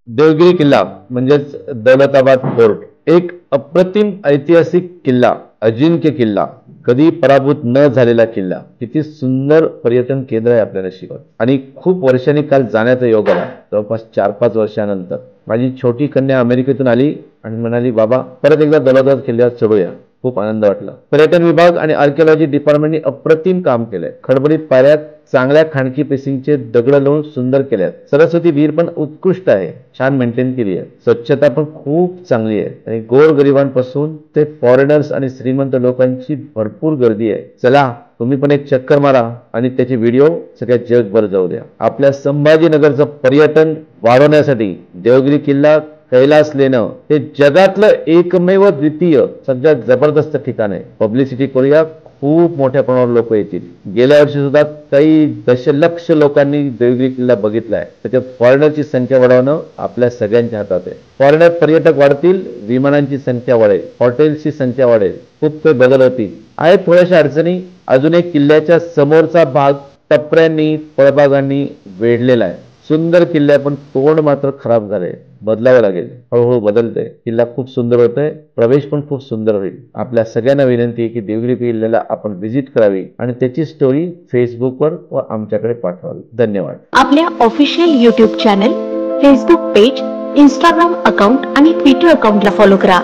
देवगिरी किल्ला म्हणजेच दौलताबाद फोर्ट एक अप्रतिम ऐतिहासिक किल्ला, अजिंक्य किल्ला, कधी पराभूत न झालेला किल्ला. किती सुंदर पर्यटन केंद्र आहे आपल्याला शिकवत. आणि खूप वर्षांनी काल जाण्याचा योग आला, जवळपास 4-5 वर्षानंतर. माझी छोटी कन्या अमेरिकेतून आली आणि म्हणाली, बाबा परत एकदा दौलताबाद किल्ल्यावर चढूया. खूप आनंद वाटला. पर्यटन विभाग आणि आर्किओलॉजी डिपार्टमेंटने अप्रतिम काम केलंय. खडबडीत पायऱ्यात चांगल्या खाणकी पेसिंगचे दगड लावून सुंदर केल्यात. सरस्वती विहीर पण उत्कृष्ट आहे, छान मेंटेन केली आहे. स्वच्छता पण खूप चांगली आहे आणि गोरगरिबांपासून ते फॉरेनर्स आणि श्रीमंत लोकांची भरपूर गर्दी आहे. चला तुम्ही पण एक चक्कर मारा आणि त्याचे व्हिडिओ सगळ्या जगभर जाऊ द्या. आपल्या संभाजीनगरचं पर्यटन वाढवण्यासाठी देवगिरी किल्ला, कैलास लेणं हे जगातलं एकमेव द्वितीय सगळ्यात जबरदस्त ठिकाण आहे. पब्लिसिटी करूया, खूप मोठ्या प्रमाणावर लोक येतील. गेल्या वर्षी सुद्धा काही दशलक्ष लोकांनी देवगिरी किल्ला बघितलाय. त्याच्यात फॉरेनरची संख्या वाढवणं आपल्या सगळ्यांच्या हातात आहे. फॉरेनर पर्यटक वाढतील, विमानांची संख्या वाढेल, हॉटेल्सची संख्या वाढेल, खूप काही बदल होतील. आहेत थोड्याशा अडचणी. अजून एक किल्ल्याच्या समोरचा भाग टपऱ्यांनी, फळबागांनी वेढलेला आहे. सुंदर किल्ला पण तोंड मात्र खराब झालंय, बदलावं लागेल. हळूहळू बदलतंय. किल्ला खूप सुंदर होतोय, प्रवेश पण खूप सुंदर होईल. आपल्या सगळ्यांना विनंती आहे की देवगिरी किल्ल्याला आपण व्हिजिट करावी आणि त्याची स्टोरी फेसबुकवर व आमच्याकडे पाठवावी. धन्यवाद. आपल्या official YouTube channel, Facebook page, Instagram account आणि ट्विटर अकाउंटला फॉलो करा.